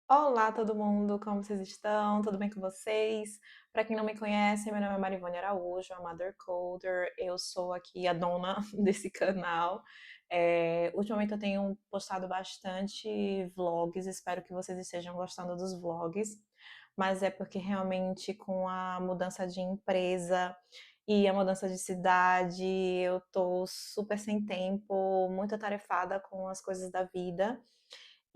Olá, todo mundo, como vocês estão? Tudo bem com vocês? Para quem não me conhece, meu nome é Marivone Araújo, a Mother Coder. Eu sou aqui a dona desse canal. Ultimamente eu tenho postado bastante vlogs, espero que vocês estejam gostando dos vlogs, mas é porque realmente com a mudança de empresa e a mudança de cidade, eu tô super sem tempo, muito atarefada com as coisas da vida.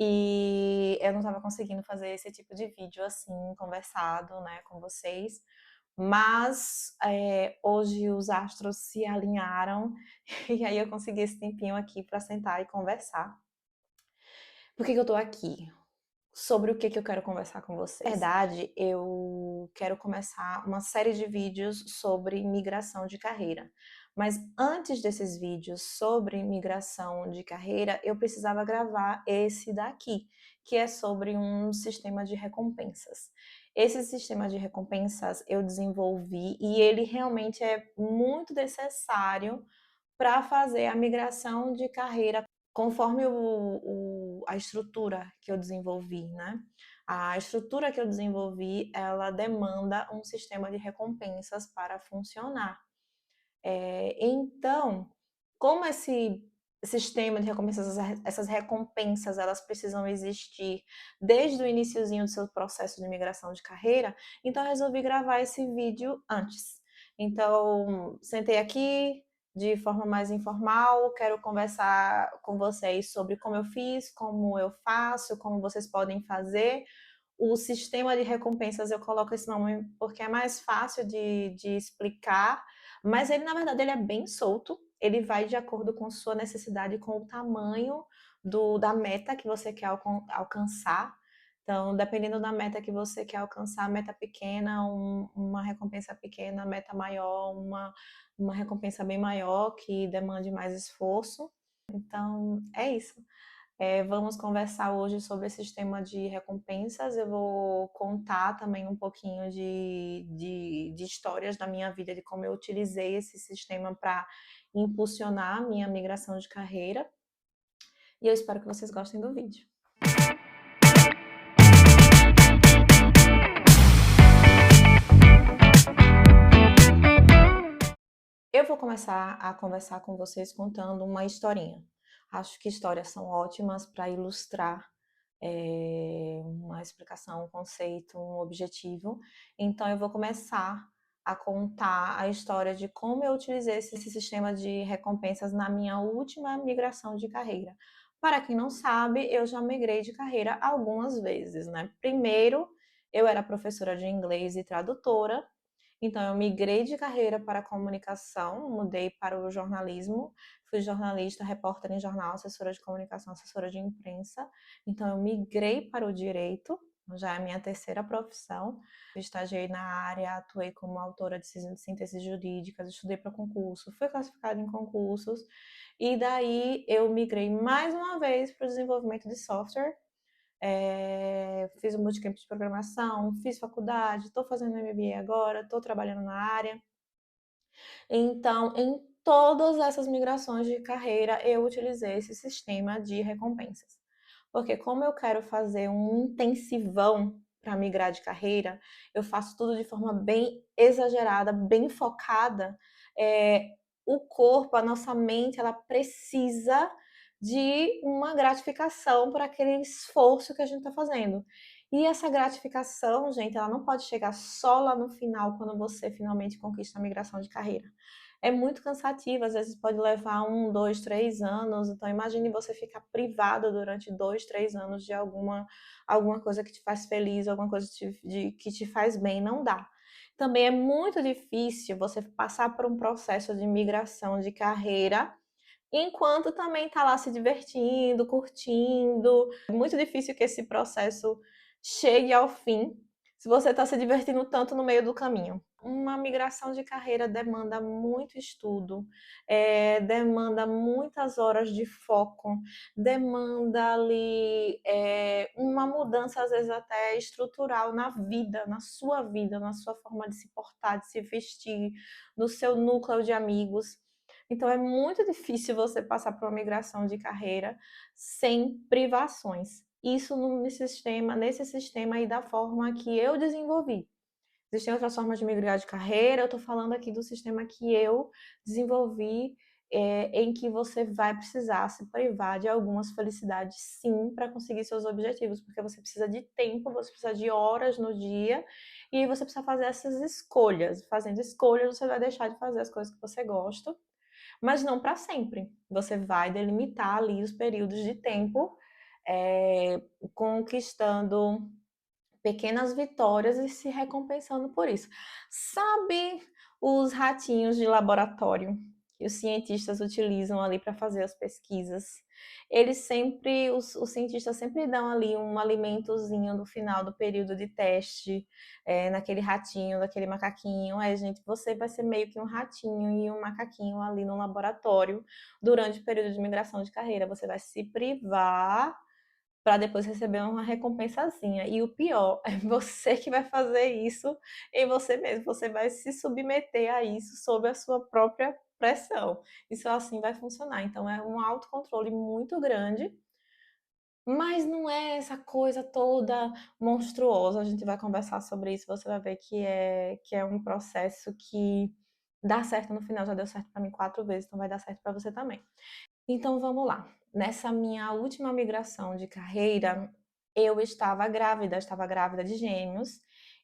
E eu não estava conseguindo fazer esse tipo de vídeo assim, conversado, né, com vocês. Mas hoje os astros se alinharam e aí eu consegui esse tempinho aqui para sentar e conversar. Por que que eu tô aqui? Sobre o que que eu quero conversar com vocês. Na verdade, eu quero começar uma série de vídeos sobre migração de carreira. Mas antes desses vídeos sobre migração de carreira, eu precisava gravar esse daqui, que é sobre um sistema de recompensas. Esse sistema de recompensas eu desenvolvi e ele realmente é muito necessário para fazer a migração de carreira conforme a estrutura que eu desenvolvi, né? A estrutura que eu desenvolvi, ela demanda um sistema de recompensas para funcionar. Então, como esse sistema de recompensas, essas recompensas, elas precisam existir desde o iniciozinho do seu processo de migração de carreira, então eu resolvi gravar esse vídeo antes. Então, sentei aqui de forma mais informal, quero conversar com vocês sobre como eu fiz, como eu faço, como vocês podem fazer. O sistema de recompensas, eu coloco esse nome porque é mais fácil de explicar, mas ele, na verdade, ele é bem solto, ele vai de acordo com sua necessidade, com o tamanho da meta que você quer alcançar. Então, dependendo da meta que você quer alcançar, meta pequena, uma recompensa pequena, meta maior, uma recompensa bem maior, que demande mais esforço. Então, é isso. Vamos conversar hoje sobre esse sistema de recompensas. Eu vou contar também um pouquinho de histórias da minha vida, de como eu utilizei esse sistema para impulsionar a minha migração de carreira. E eu espero que vocês gostem do vídeo. Eu vou começar a conversar com vocês contando uma historinha. Acho que histórias são ótimas para ilustrar uma explicação, um conceito, um objetivo. Então, eu vou começar a contar a história de como eu utilizei esse sistema de recompensas na minha última migração de carreira. Para quem não sabe, eu já migrei de carreira algumas vezes, né? Primeiro, eu era professora de inglês e tradutora, então, eu migrei de carreira para a comunicação, mudei para o jornalismo, fui jornalista, repórter em jornal, assessora de comunicação, assessora de imprensa. Então, eu migrei para o direito, já é a minha terceira profissão. Estagiei na área, atuei como autora de sínteses jurídicas, estudei para concurso, fui classificada em concursos. E daí, eu migrei mais uma vez para o desenvolvimento de software. Fiz um bootcamp de programação, fiz faculdade, estou fazendo MBA agora, estou trabalhando na área. Então, em todas essas migrações de carreira, eu utilizei esse sistema de recompensas. Porque como eu quero fazer um intensivão para migrar de carreira, eu faço tudo de forma bem exagerada, bem focada. O corpo, a nossa mente, ela precisa de uma gratificação por aquele esforço que a gente está fazendo. E essa gratificação, gente, ela não pode chegar só lá no final, quando você finalmente conquista a migração de carreira. É muito cansativo, às vezes pode levar 1, 2, 3 anos. Então, imagine você ficar privado durante 2, 3 anos de alguma coisa que te faz feliz, alguma coisa que te faz bem. Não dá. Também é muito difícil você passar por um processo de migração de carreira enquanto também está lá se divertindo, curtindo. É muito difícil que esse processo chegue ao fim se você está se divertindo tanto no meio do caminho. Uma migração de carreira demanda muito estudo, demanda muitas horas de foco, demanda ali uma mudança, às vezes até estrutural vida, na sua forma de se portar, de se vestir, no seu núcleo de amigos. Então é muito difícil você passar por uma migração de carreira sem privações. isso nesse sistema aí da forma que eu desenvolvi. Existem outras formas de migrar de carreira, eu estou falando aqui do sistema que eu desenvolvi, em que você vai precisar se privar de algumas felicidades, sim, para conseguir seus objetivos, porque você precisa de tempo, você precisa de horas no dia, e aí você precisa fazer essas escolhas. Fazendo escolhas, você vai deixar de fazer as coisas que você gosta, mas não para sempre. Você vai delimitar ali os períodos de tempo, é, conquistando pequenas vitórias e se recompensando por isso. Sabe os ratinhos de laboratório que os cientistas utilizam ali para fazer as pesquisas? Os cientistas sempre dão ali um alimentozinho no final do período de teste, naquele ratinho, naquele macaquinho. Gente, você vai ser meio que um ratinho e um macaquinho ali no laboratório durante o período de migração de carreira. Você vai se privar para depois receber uma recompensazinha. E o pior é você que vai fazer isso em você mesmo. Você vai se submeter a isso sob a sua própria pressão. Isso assim vai funcionar. Então é um autocontrole muito grande, mas não é essa coisa toda monstruosa. A gente vai conversar sobre isso, você vai ver que é um processo que dá certo no final. Já deu certo para mim 4 vezes, então vai dar certo para você também. Então vamos lá. Nessa minha última migração de carreira, eu estava grávida de gêmeos,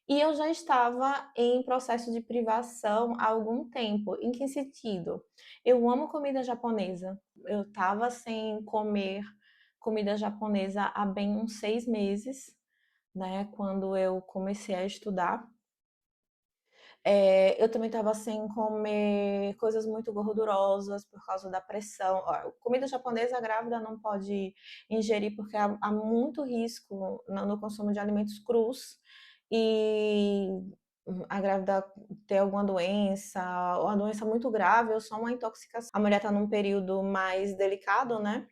e eu já estava em processo de privação há algum tempo. Em que sentido? Eu amo comida japonesa. Eu estava sem comer comida japonesa há bem uns 6 meses, né? Quando eu comecei a estudar. Eu também estava sem comer coisas muito gordurosas por causa da pressão. Ó, comida japonesa grávida não pode ingerir porque há muito risco no consumo de alimentos crus e a grávida ter alguma doença, ou uma doença muito grave, ou só uma intoxicação. A mulher está num período mais delicado, né?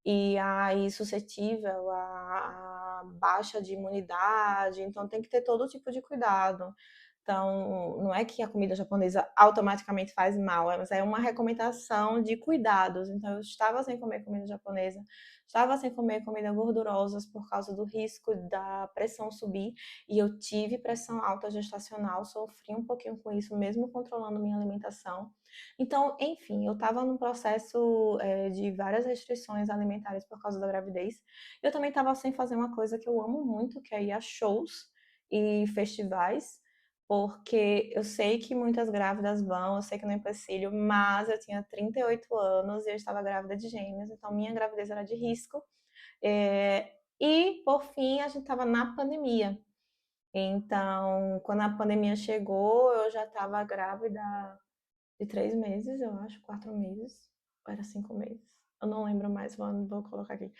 E aí suscetível a baixa de imunidade, então tem que ter todo tipo de cuidado. Então, não é que a comida japonesa automaticamente faz mal, mas é uma recomendação de cuidados. Então, eu estava sem comer comida japonesa, estava sem comer comida gordurosas por causa do risco da pressão subir, e eu tive pressão alta gestacional, sofri um pouquinho com isso, mesmo controlando minha alimentação. Então, enfim, eu estava num processo de várias restrições alimentares por causa da gravidez. Eu também estava sem fazer uma coisa que eu amo muito, que é ir a shows e festivais, porque eu sei que muitas grávidas vão, eu sei que não é empecilho, mas eu tinha 38 anos e eu estava grávida de gêmeos, então minha gravidez era de risco. E, por fim, a gente estava na pandemia. Então, quando a pandemia chegou, eu já estava grávida de 3 meses, eu acho, 4 meses, ou era 5 meses. Eu não lembro mais, vou colocar aqui.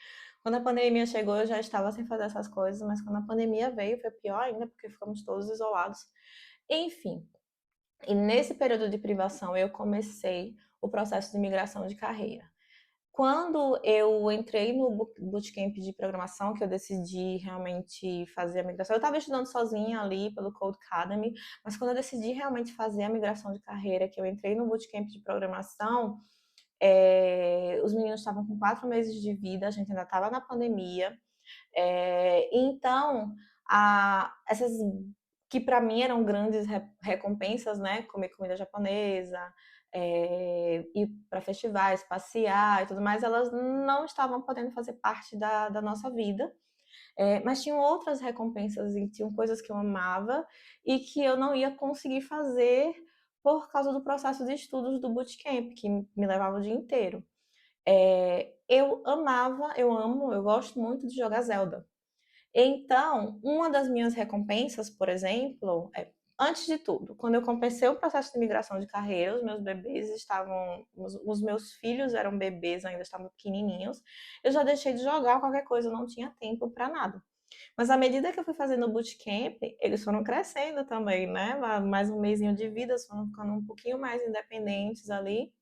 Quando a pandemia chegou, eu já estava sem fazer essas coisas, mas quando a pandemia veio, foi pior ainda, porque ficamos todos isolados. Enfim, e nesse período de privação, eu comecei o processo de migração de carreira. Quando eu entrei no bootcamp de programação, que eu decidi realmente fazer a migração, eu estava estudando sozinha ali pelo Code Academy, mas quando eu decidi realmente fazer a migração de carreira, que eu entrei no bootcamp de programação, os meninos estavam com 4 meses de vida, a gente ainda estava na pandemia, então, essas que para mim eram grandes recompensas, né? Comer comida japonesa, ir para festivais, passear e tudo mais, elas não estavam podendo fazer parte da nossa vida. Mas tinham outras recompensas e tinham coisas que eu amava e que eu não ia conseguir fazer por causa do processo de estudos do bootcamp, que me levava o dia inteiro. Eu amo, eu gosto muito de jogar Zelda. Então, uma das minhas recompensas, por exemplo, antes de tudo, quando eu comecei o processo de migração de carreira, os meus bebês estavam, os meus filhos eram bebês, ainda estavam pequenininhos, eu já deixei de jogar qualquer coisa, eu não tinha tempo para nada. Mas à medida que eu fui fazendo o bootcamp, eles foram crescendo também, né? Mais um mesinho de vida, eles foram ficando um pouquinho mais independentes ali.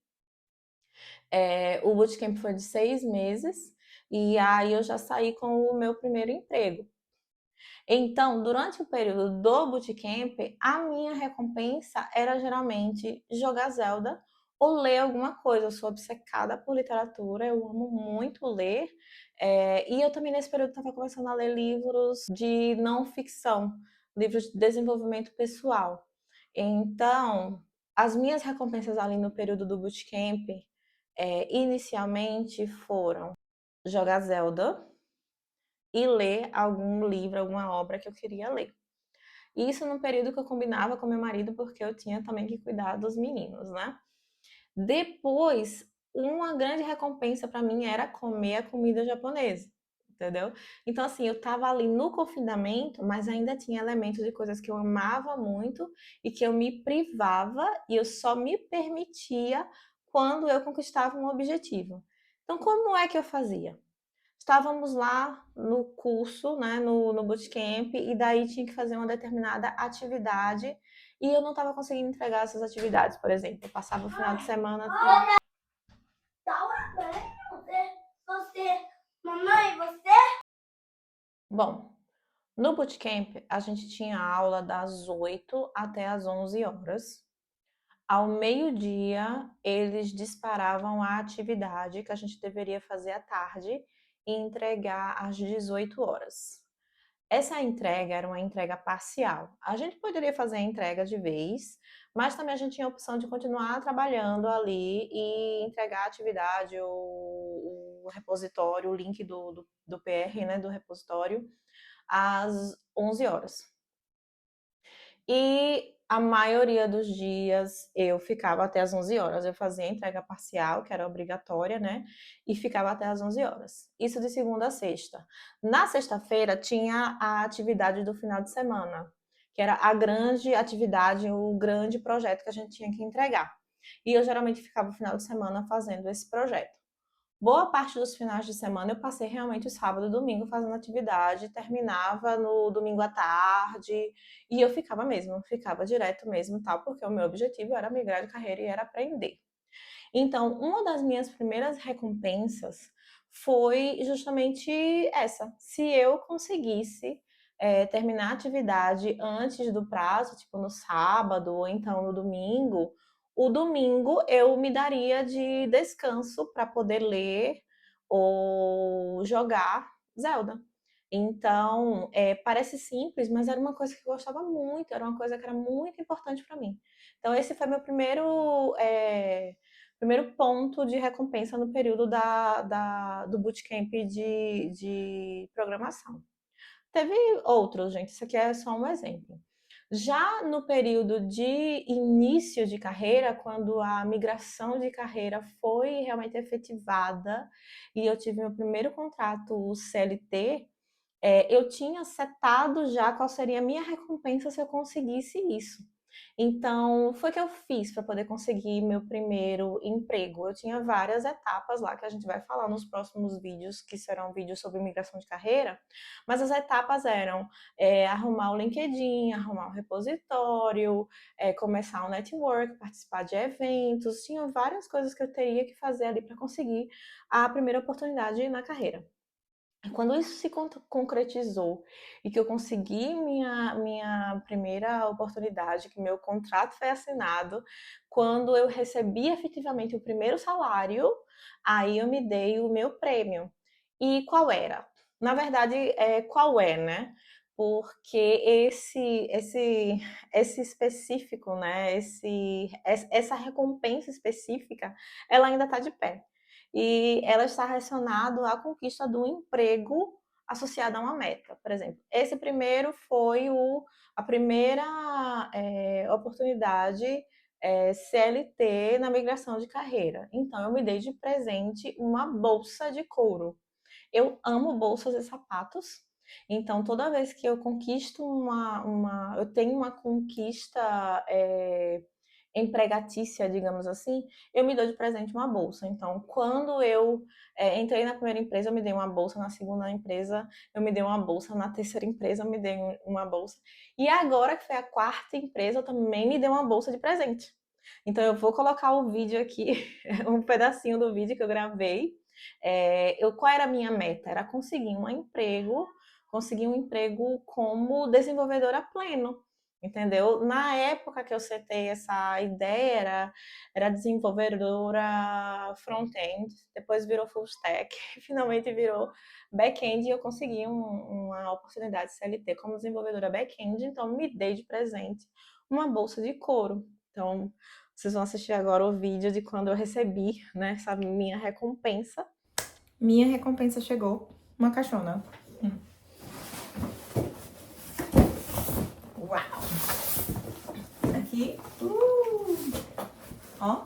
O bootcamp foi de 6 meses, e aí eu já saí com o meu primeiro emprego. Então, durante o período do bootcamp, a minha recompensa era geralmente jogar Zelda ou ler alguma coisa. Eu sou obcecada por literatura, eu amo muito ler. E eu também nesse período estava começando a ler livros de não ficção, livros de desenvolvimento pessoal. Então, as minhas recompensas ali no período do bootcamp, inicialmente foram jogar Zelda e ler algum livro, alguma obra que eu queria ler. Isso num período que eu combinava com meu marido, porque eu tinha também que cuidar dos meninos, né? Depois, uma grande recompensa para mim era comer a comida japonesa, entendeu? Então, assim, eu estava ali no confinamento, mas ainda tinha elementos de coisas que eu amava muito e que eu me privava e eu só me permitia quando eu conquistava um objetivo. Então, como é que eu fazia? Estávamos lá no curso, né, no bootcamp, e daí tinha que fazer uma determinada atividade e eu não estava conseguindo entregar essas atividades, por exemplo. Eu passava o final de semana. Mamãe, você? Bom, no bootcamp a gente tinha aula das 8 até as 11 horas. Ao meio-dia, eles disparavam a atividade que a gente deveria fazer à tarde e entregar às 18 horas. Essa entrega era uma entrega parcial. A gente poderia fazer a entrega de vez, mas também a gente tinha a opção de continuar trabalhando ali e entregar a atividade, o repositório, o link do PR, né, do repositório, às 11 horas. E a maioria dos dias eu ficava até as 11 horas. Eu fazia a entrega parcial, que era obrigatória, né? E ficava até as 11 horas. Isso de segunda a sexta. Na sexta-feira tinha a atividade do final de semana, que era a grande atividade, o grande projeto que a gente tinha que entregar. E eu geralmente ficava o final de semana fazendo esse projeto. Boa parte dos finais de semana eu passei realmente o sábado e domingo fazendo atividade, terminava no domingo à tarde, e eu ficava direto mesmo, tal, porque o meu objetivo era migrar de carreira e era aprender. Então, uma das minhas primeiras recompensas foi justamente essa. Se eu conseguisse terminar a atividade antes do prazo, tipo no sábado ou então no domingo, o domingo eu me daria de descanso para poder ler ou jogar Zelda. Então, parece simples, mas era uma coisa que eu gostava muito, era uma coisa que era muito importante para mim. Então, esse foi meu primeiro ponto de recompensa no período do bootcamp de programação. Teve outros, gente, isso aqui é só um exemplo. Já no período de início de carreira, quando a migração de carreira foi realmente efetivada e eu tive meu primeiro contrato CLT, eu tinha setado já qual seria a minha recompensa se eu conseguisse isso. Então, foi o que eu fiz para poder conseguir meu primeiro emprego. Eu tinha várias etapas lá que a gente vai falar nos próximos vídeos, que serão vídeos sobre migração de carreira, mas as etapas eram arrumar o LinkedIn, arrumar o repositório, começar o network, participar de eventos, tinha várias coisas que eu teria que fazer ali para conseguir a primeira oportunidade na carreira. Quando isso se concretizou e que eu consegui minha primeira oportunidade, que meu contrato foi assinado, quando eu recebi efetivamente o primeiro salário, aí eu me dei o meu prêmio. E qual era? Na verdade, qual é, né? Porque esse específico, né? Essa recompensa específica, ela ainda está de pé e ela está relacionada à conquista do emprego associado a uma meta. Por exemplo, esse primeiro foi a primeira oportunidade CLT na migração de carreira. Então, eu me dei de presente uma bolsa de couro. Eu amo bolsas e sapatos. Então, toda vez que eu conquisto eu tenho uma conquista empregatícia, digamos assim, eu me dou de presente uma bolsa. Então, quando eu entrei na primeira empresa, eu me dei uma bolsa, na segunda empresa, eu me dei uma bolsa, na terceira empresa, eu me dei uma bolsa. E agora, que foi a quarta empresa, eu também me dei uma bolsa de presente. Então, eu vou colocar o vídeo aqui, um pedacinho do vídeo que eu gravei. Qual era a minha meta? Era conseguir um emprego como desenvolvedora pleno. entendeu? Na época que eu setei essa ideia, era desenvolvedora front-end, depois virou full stack, finalmente virou back-end e eu consegui uma oportunidade CLT como desenvolvedora back-end, então me dei de presente uma bolsa de couro. Então, vocês vão assistir agora o vídeo de quando eu recebi, né, essa minha recompensa. Minha recompensa chegou, uma caixona. Uau! Aqui, ó.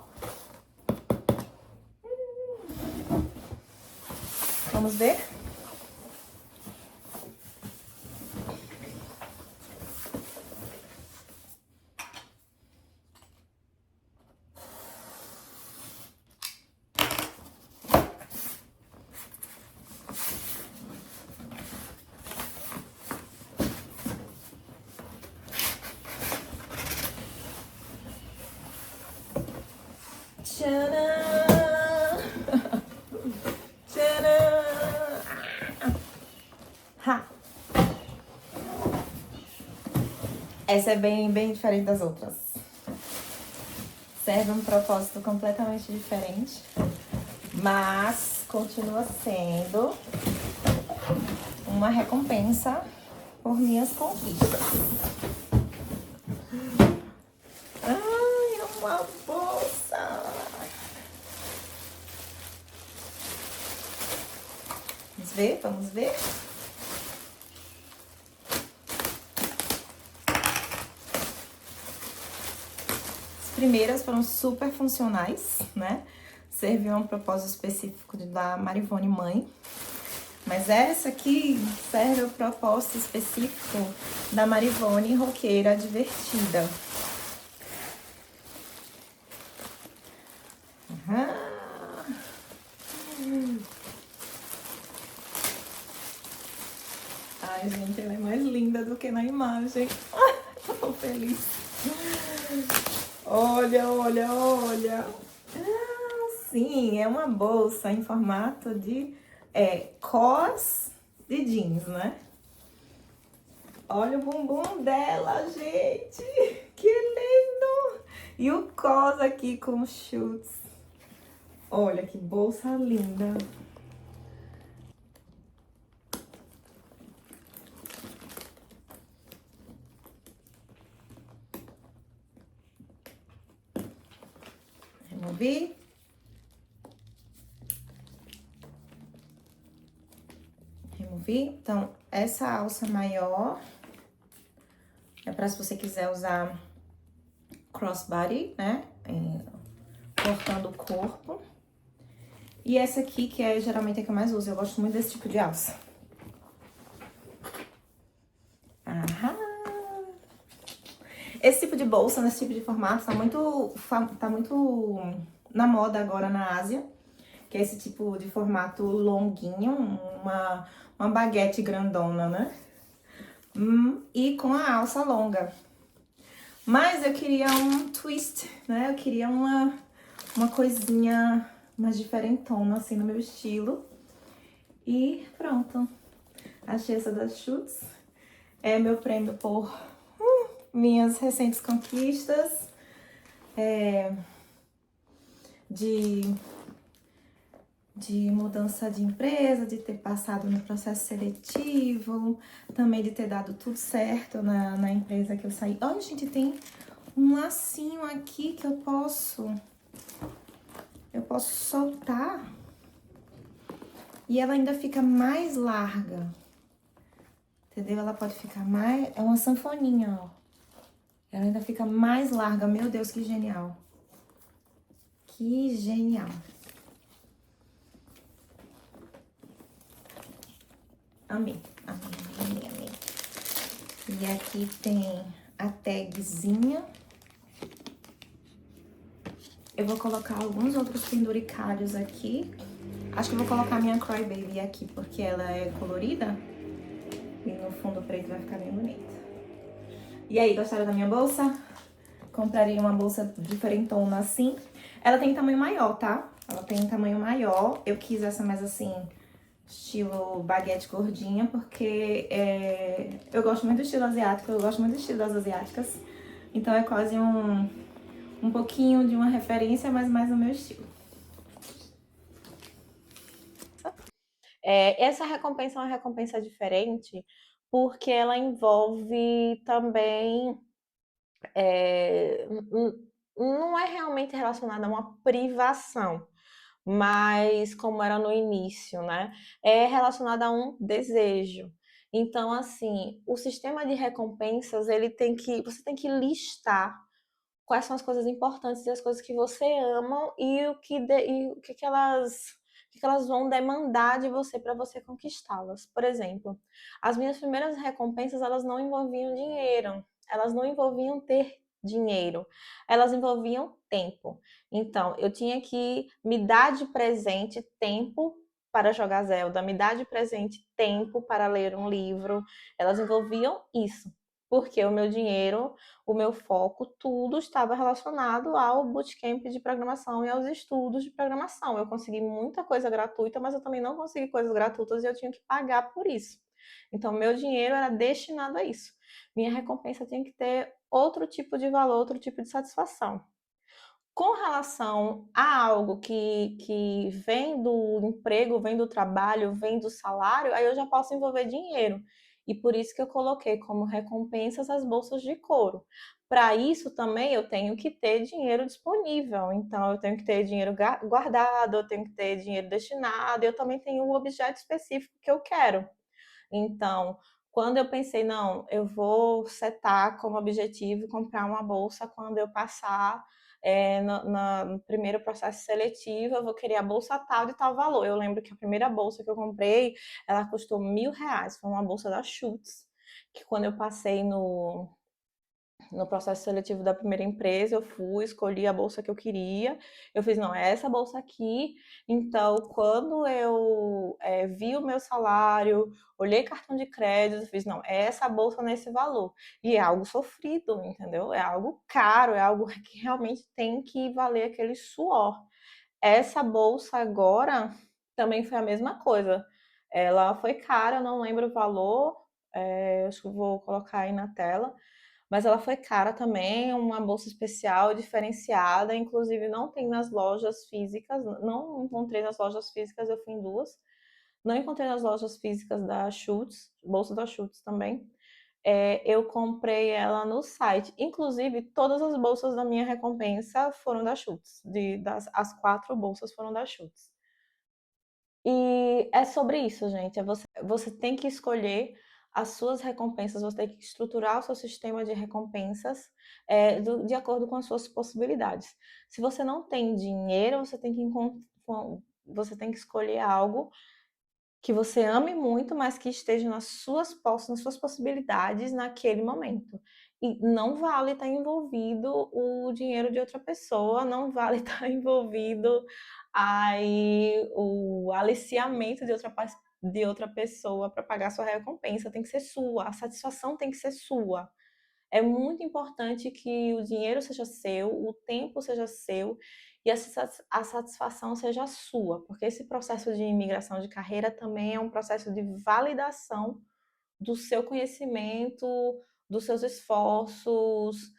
Vamos ver? Tcharam! Tcharam! Ha! Essa é bem diferente das outras. Serve um propósito completamente diferente, mas continua sendo uma recompensa por minhas conquistas. Ai, é uma bolsa! Vamos ver? As primeiras foram super funcionais, né? Serviam a um propósito específico da Marivone mãe. Mas essa aqui serve ao propósito específico da Marivone roqueira divertida. Ai, gente, ela é mais linda do que na imagem. Tô feliz. Olha, olha, olha. Sim, é uma bolsa em formato de cos de jeans, né? Olha o bumbum dela, gente. Que lindo! E o cos aqui com chutes. Olha que bolsa linda. Removi. Então, essa alça maior é para se você quiser usar crossbody, né? Cortando o corpo. E essa aqui, que é geralmente a que eu mais uso. Eu gosto muito desse tipo de alça. Esse tipo de bolsa, nesse tipo de formato, tá muito na moda agora na Ásia. Que é esse tipo de formato longuinho, uma baguete grandona, né? E com a alça longa. Mas eu queria um twist, né? Eu queria uma coisinha mais diferentona, assim, no meu estilo. E pronto. Achei essa das Schutz. É meu prêmio por minhas recentes conquistas. De mudança de empresa, de ter passado no processo seletivo, também de ter dado tudo certo na empresa que eu saí. Olha, gente, tem um lacinho aqui que eu posso soltar e ela ainda fica mais larga, entendeu? Ela pode ficar mais... É uma sanfoninha, ó. Ela ainda fica mais larga. Meu Deus, que genial. Que genial. Amei. E aqui tem a tagzinha. Eu vou colocar alguns outros penduricalhos aqui. Acho que eu vou colocar a minha Cry Baby aqui, porque ela é colorida. E no fundo preto vai ficar bem bonita. E aí, gostaram da minha bolsa? Compraria uma bolsa diferentona assim. Ela tem tamanho maior, tá? Ela tem tamanho maior. Eu quis essa mais assim, estilo baguete gordinha, porque Eu gosto muito do estilo asiático, eu gosto muito do estilo das asiáticas. Então é quase um pouquinho de uma referência, mas mais no meu estilo. Essa recompensa é uma recompensa diferente porque ela envolve também não é realmente relacionada a uma privação, mas como era no início, né? É relacionada a um desejo. Então, assim, o sistema de recompensas, você tem que listar quais são as coisas importantes e as coisas que você ama e o que elas vão demandar de você para você conquistá-las. Por exemplo, as minhas primeiras recompensas, elas não envolviam dinheiro, elas não envolviam ter dinheiro, elas envolviam tempo. Então, eu tinha que me dar de presente tempo para jogar Zelda, me dar de presente tempo para ler um livro. Elas envolviam isso, porque o meu dinheiro, o meu foco, tudo estava relacionado ao bootcamp de programação e aos estudos de programação. Eu consegui muita coisa gratuita, mas eu também não consegui coisas gratuitas e eu tinha que pagar por isso. Então, meu dinheiro era destinado a isso. Minha recompensa tinha que ter outro tipo de valor, outro tipo de satisfação. Com relação a algo que vem do emprego, vem do trabalho, vem do salário, aí eu já posso envolver dinheiro. E por isso que eu coloquei como recompensas as bolsas de couro. Para isso também eu tenho que ter dinheiro disponível. Então eu tenho que ter dinheiro guardado, eu tenho que ter dinheiro destinado, eu também tenho um objeto específico que eu quero. Então, quando eu pensei, não, eu vou setar como objetivo comprar uma bolsa quando eu passar no primeiro processo seletivo, eu vou querer a bolsa tal de tal valor. Eu lembro que a primeira bolsa que eu comprei, ela custou R$ 1.000, foi uma bolsa da Schutz, que quando eu passei no processo seletivo da primeira empresa, eu fui, escolhi a bolsa que eu queria. Eu fiz, não, é essa bolsa aqui. Então, quando eu vi o meu salário, olhei cartão de crédito, fiz, não, é essa bolsa nesse valor. E é algo sofrido, entendeu? É algo caro, é algo que realmente tem que valer aquele suor. Essa bolsa agora também foi a mesma coisa. Ela foi cara, eu não lembro o valor, acho que eu vou colocar aí na tela, mas ela foi cara também, uma bolsa especial, diferenciada, inclusive não tem nas lojas físicas, não encontrei nas lojas físicas, eu fui em duas. Não encontrei nas lojas físicas da Schutz, bolsa da Schutz também. Eu comprei ela no site. Inclusive, todas as bolsas da minha recompensa foram da Schutz. As 4 bolsas foram da Schutz. E é sobre isso, gente. Você tem que escolher as suas recompensas, você tem que estruturar o seu sistema de recompensas de acordo com as suas possibilidades. Se você não tem dinheiro, você tem que escolher algo que você ame muito, mas que esteja nas suas possibilidades naquele momento. E não vale estar envolvido o dinheiro de outra pessoa, não vale estar envolvido aí o aliciamento de outra pessoa para pagar sua recompensa. Tem que ser sua, a satisfação tem que ser sua. É muito importante que o dinheiro seja seu, o tempo seja seu e a satisfação seja sua, porque esse processo de imigração de carreira também é um processo de validação do seu conhecimento, dos seus esforços,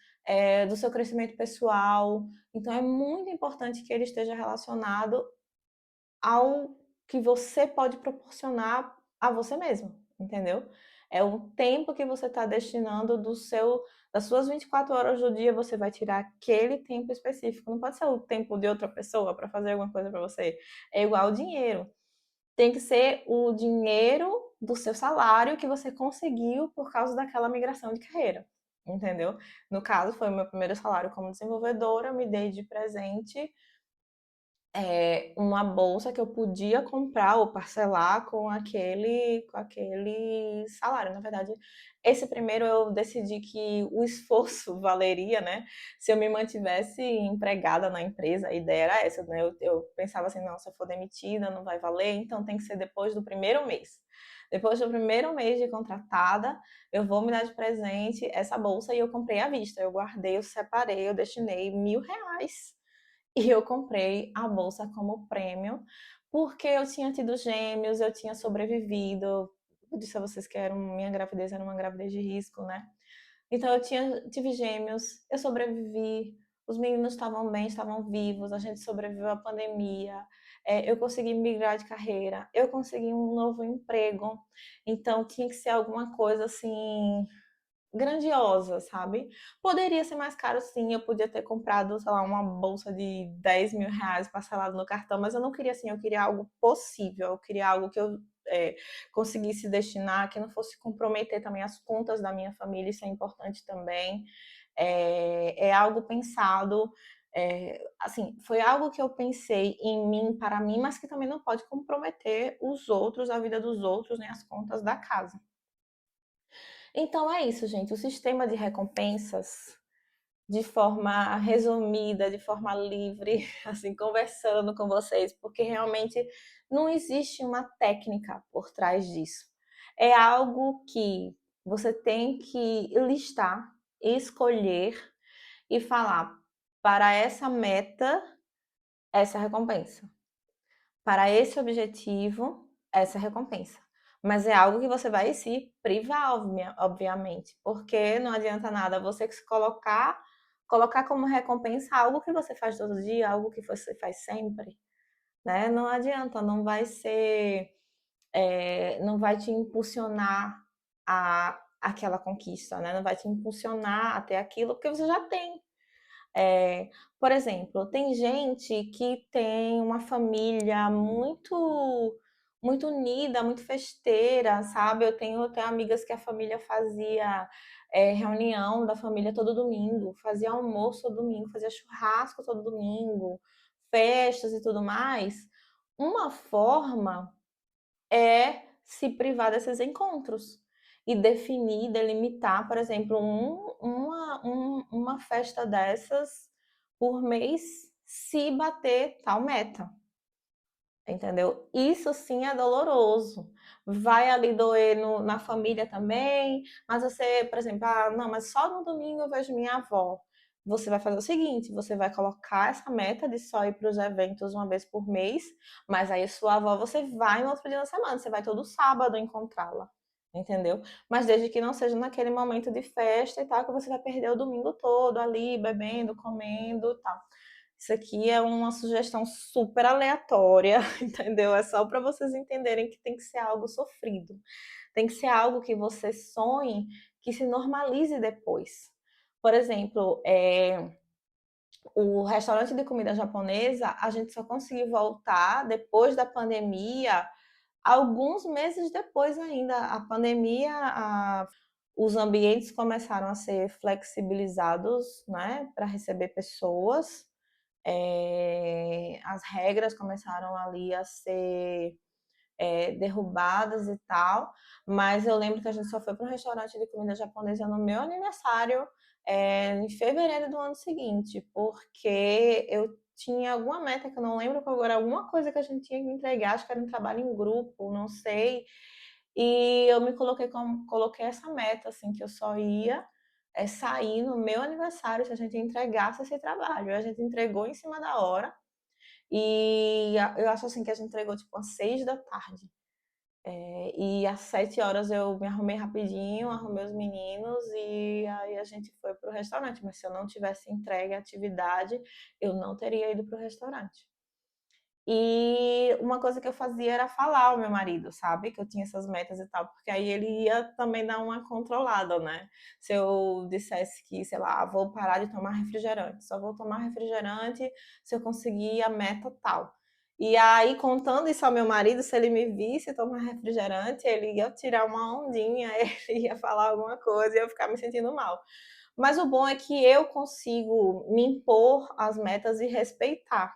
do seu crescimento pessoal. Então, é muito importante que ele esteja relacionado ao que você pode proporcionar a você mesmo, entendeu? É o tempo que você está destinando das suas 24 horas do dia, você vai tirar aquele tempo específico. Não pode ser o tempo de outra pessoa para fazer alguma coisa para você. É igual dinheiro. Tem que ser o dinheiro do seu salário que você conseguiu por causa daquela migração de carreira, entendeu? No caso, foi o meu primeiro salário como desenvolvedora, eu me dei de presente uma bolsa que eu podia comprar ou parcelar com aquele salário. Na verdade, esse primeiro eu decidi que o esforço valeria, né? Se eu me mantivesse empregada na empresa, a ideia era essa, né? Eu pensava assim, não, se eu for demitida não vai valer, então tem que ser depois do primeiro mês. Depois do primeiro mês de contratada, eu vou me dar de presente essa bolsa e eu comprei à vista. Eu guardei, eu separei, eu destinei R$ 1.000 e eu comprei a bolsa como prêmio, porque eu tinha tido gêmeos, eu tinha sobrevivido. eu disse a vocês que minha gravidez era uma gravidez de risco, né? Então tive gêmeos, eu sobrevivi, os meninos estavam bem, estavam vivos, a gente sobreviveu à pandemia, eu consegui migrar de carreira, eu consegui um novo emprego, então tinha que ser alguma coisa assim grandiosa, sabe? Poderia ser mais caro, sim. Eu podia ter comprado, sei lá, uma bolsa de 10 mil reais parcelado no cartão, mas eu não queria assim. Eu queria algo possível. Eu queria algo que eu conseguisse destinar, que não fosse comprometer também as contas da minha família. Isso é importante também. É algo pensado. Assim, foi algo que eu pensei em mim, para mim, mas que também não pode comprometer os outros, a vida dos outros, nem as contas da casa. Então é isso, gente. O sistema de recompensas, de forma resumida, de forma livre, assim, conversando com vocês, porque realmente não existe uma técnica por trás disso. É algo que você tem que listar, escolher e falar para essa meta, essa recompensa. Para esse objetivo, essa recompensa. Mas é algo que você vai se privar, obviamente, porque não adianta nada você se colocar como recompensa algo que você faz todo dia, algo que você faz sempre, né? Não adianta, não vai ser, não vai te impulsionar a aquela conquista, né? Não vai te impulsionar até aquilo que você já tem. É, por exemplo, tem gente que tem uma família muito unida, muito festeira, sabe? Eu tenho amigas que a família fazia reunião da família todo domingo, fazia almoço todo domingo, fazia churrasco todo domingo, festas e tudo mais. Uma forma é se privar desses encontros e definir, delimitar, por exemplo, uma festa dessas por mês se bater tal meta. Entendeu? Isso sim é doloroso. Vai ali doer na família também, mas você, por exemplo, não, mas só no domingo eu vejo minha avó. Você vai fazer o seguinte: você vai colocar essa meta de só ir para os eventos uma vez por mês, mas aí sua avó você vai no outro dia da semana, você vai todo sábado encontrá-la. Entendeu? Mas desde que não seja naquele momento de festa e tal, que você vai perder o domingo todo ali, bebendo, comendo e tal. Isso aqui é uma sugestão super aleatória, entendeu? É só para vocês entenderem que tem que ser algo sofrido. Tem que ser algo que você sonhe, que se normalize depois. Por exemplo, o restaurante de comida japonesa, a gente só conseguiu voltar depois da pandemia, alguns meses depois ainda. A pandemia, os ambientes começaram a ser flexibilizados, né, para receber pessoas. As regras começaram ali a ser derrubadas e tal, mas eu lembro que a gente só foi para um restaurante de comida japonesa no meu aniversário, em fevereiro do ano seguinte, porque eu tinha alguma meta que eu não lembro qual era, alguma coisa que a gente tinha que entregar, acho que era um trabalho em grupo, não sei, e eu me coloquei essa meta, assim, que eu só ia sair no meu aniversário se a gente entregasse esse trabalho. A gente entregou em cima da hora e eu acho assim que a gente entregou tipo às 6 da tarde. E às 7 horas eu me arrumei rapidinho, arrumei os meninos e aí a gente foi pro restaurante. Mas se eu não tivesse entregue a atividade, eu não teria ido pro restaurante. E uma coisa que eu fazia era falar ao meu marido, sabe? Que eu tinha essas metas e tal, porque aí ele ia também dar uma controlada, né? Se eu dissesse que, sei lá, vou parar de tomar refrigerante, só vou tomar refrigerante se eu conseguir a meta tal. E aí, contando isso ao meu marido, se ele me visse tomar refrigerante, ele ia tirar uma ondinha, ele ia falar alguma coisa e eu ia ficar me sentindo mal. Mas o bom é que eu consigo me impor as metas e respeitar.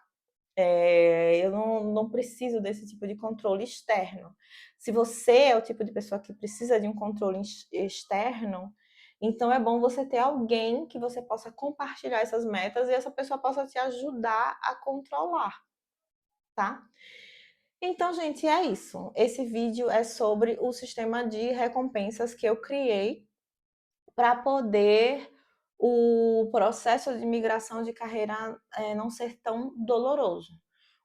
Eu não preciso desse tipo de controle externo. Se você é o tipo de pessoa que precisa de um controle externo, então é bom você ter alguém que você possa compartilhar essas metas e essa pessoa possa te ajudar a controlar, tá? Então, gente, é isso. Esse vídeo é sobre o sistema de recompensas que eu criei para poder o processo de migração de carreira não ser tão doloroso.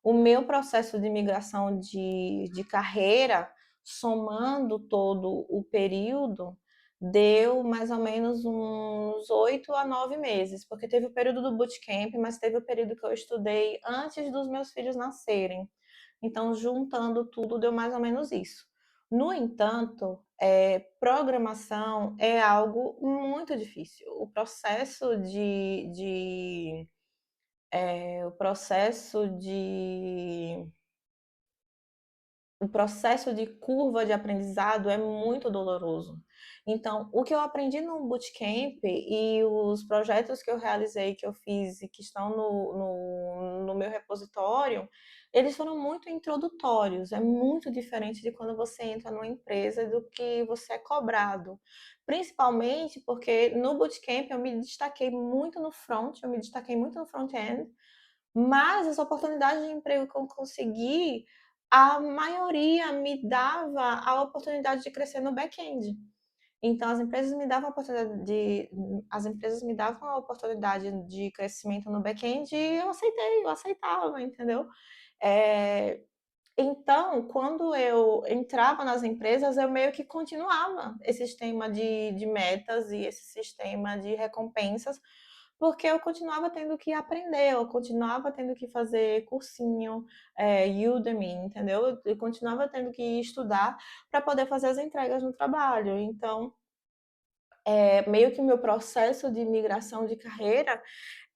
O meu processo de migração de carreira somando todo o período, deu mais ou menos uns 8 a 9 meses, porque teve o período do bootcamp, mas teve o período que eu estudei antes dos meus filhos nascerem. Então, juntando tudo, deu mais ou menos isso. No entanto, programação é algo muito difícil. O processo de o processo de curva de aprendizado é muito doloroso. Então, o que eu aprendi no bootcamp e os projetos que eu realizei, que eu fiz e que estão no meu repositório, eles foram muito introdutórios. É muito diferente de quando você entra numa empresa do que você é cobrado. Principalmente porque no bootcamp eu me destaquei muito no front, eu me destaquei muito no front-end, mas as oportunidades de emprego que eu consegui, a maioria me dava a oportunidade de crescer no back-end. Então as empresas me davam a oportunidade de crescimento no back-end e eu aceitava, entendeu? É, então, quando eu entrava nas empresas, eu meio que continuava esse sistema de metas e esse sistema de recompensas, porque eu continuava tendo que aprender, eu continuava tendo que fazer cursinho, Udemy, entendeu? Eu continuava tendo que estudar para poder fazer as entregas no trabalho. Então, meio que o meu processo de migração de carreira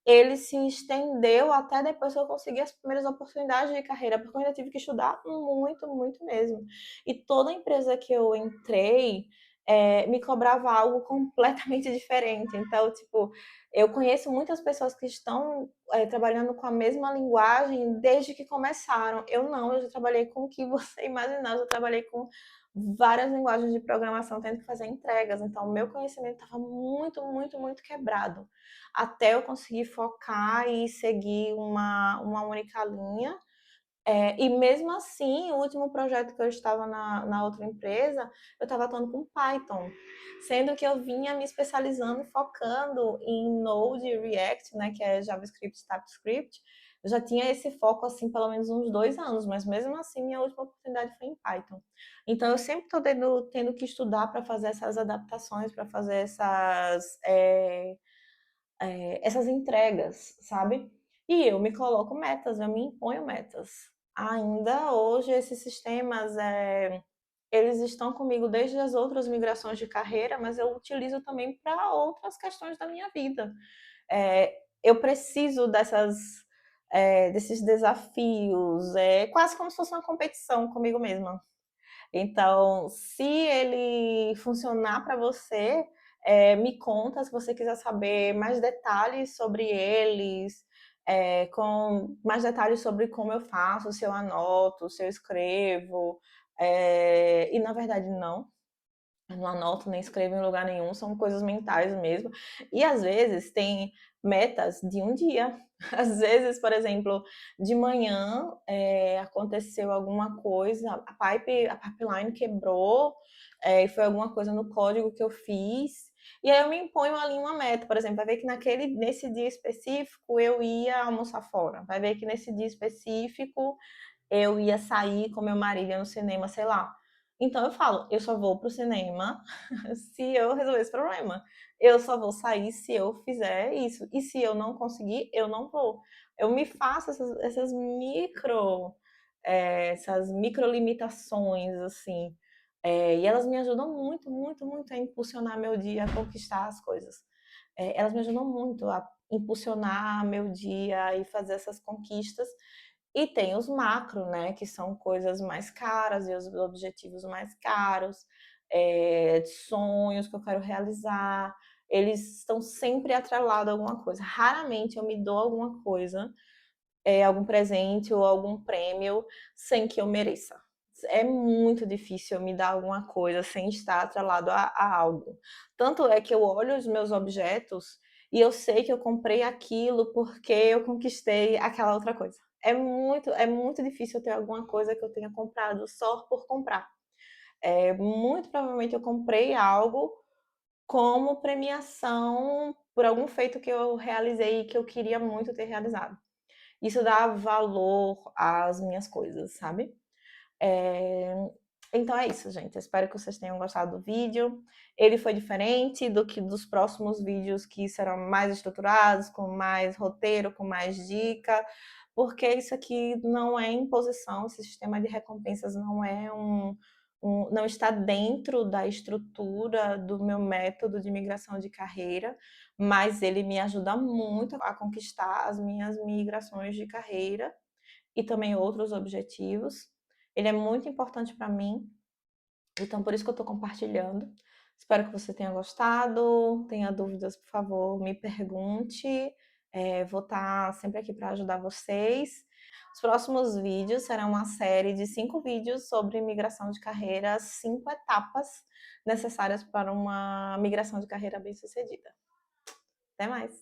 ele se estendeu até depois que eu consegui as primeiras oportunidades de carreira, porque eu ainda tive que estudar muito, muito mesmo. E toda empresa que eu entrei me cobrava algo completamente diferente. Então, tipo, eu conheço muitas pessoas que estão trabalhando com a mesma linguagem desde que começaram. Eu não, eu já trabalhei com o que você imaginar, eu já trabalhei com várias linguagens de programação tendo que fazer entregas. Então, o meu conhecimento estava muito, muito, muito quebrado até eu conseguir focar e seguir uma única linha. E mesmo assim, o último projeto que eu estava na outra empresa, eu estava atuando com Python, sendo que eu vinha me especializando, focando em Node e React, né, que é JavaScript, TypeScript. Eu já tinha esse foco assim pelo menos uns 2 anos, mas mesmo assim minha última oportunidade foi em Python. Então eu sempre estou tendo que estudar para fazer essas adaptações, para fazer essas entregas, sabe? E eu me coloco metas, eu me imponho metas. Ainda hoje, esses sistemas, eles estão comigo desde as outras migrações de carreira, mas eu utilizo também para outras questões da minha vida. Eu preciso desses desafios, quase como se fosse uma competição comigo mesma. Então, se ele funcionar para você, me conta se você quiser saber mais detalhes sobre eles, com mais detalhes sobre como eu faço, se eu anoto, se eu escrevo. E na verdade, não. Eu não anoto nem escrevo em lugar nenhum, são coisas mentais mesmo. E às vezes tem metas de um dia. Às vezes, por exemplo, de manhã aconteceu alguma coisa, a pipeline quebrou, e foi alguma coisa no código que eu fiz. E aí eu me imponho ali uma meta, por exemplo, vai ver que nesse dia específico eu ia almoçar fora, vai ver que nesse dia específico eu ia sair com meu marido no cinema, sei lá. Então eu falo, eu só vou pro cinema se eu resolver esse problema. Eu só vou sair se eu fizer isso. E se eu não conseguir, eu não vou. Eu me faço essas micro limitações, assim. E elas me ajudam muito, muito, muito a impulsionar meu dia, a conquistar as coisas. Elas me ajudam muito a impulsionar meu dia e fazer essas conquistas. E tem os macro, né, que são coisas mais caras e os objetivos mais caros, sonhos que eu quero realizar. Eles estão sempre atrelados a alguma coisa. Raramente eu me dou alguma coisa, algum presente ou algum prêmio sem que eu mereça. É muito difícil eu me dar alguma coisa sem estar atrelado a algo. Tanto é que eu olho os meus objetos e eu sei que eu comprei aquilo porque eu conquistei aquela outra coisa. É muito difícil eu ter alguma coisa que eu tenha comprado só por comprar. Muito provavelmente eu comprei algo como premiação por algum feito que eu realizei e que eu queria muito ter realizado. Isso dá valor às minhas coisas, sabe? Então é isso, gente. Eu espero que vocês tenham gostado do vídeo. Ele foi diferente do que dos próximos vídeos que serão mais estruturados, com mais roteiro, com mais dica, porque isso aqui não é imposição, esse sistema de recompensas não é não está dentro da estrutura do meu método de migração de carreira, mas ele me ajuda muito a conquistar as minhas migrações de carreira e também outros objetivos. Ele é muito importante para mim, então por isso que eu estou compartilhando. Espero que você tenha gostado. Tenha dúvidas, por favor, me pergunte. Vou estar sempre aqui para ajudar vocês. Os próximos vídeos serão uma série de 5 vídeos sobre migração de carreira, 5 etapas necessárias para uma migração de carreira bem-sucedida. Até mais!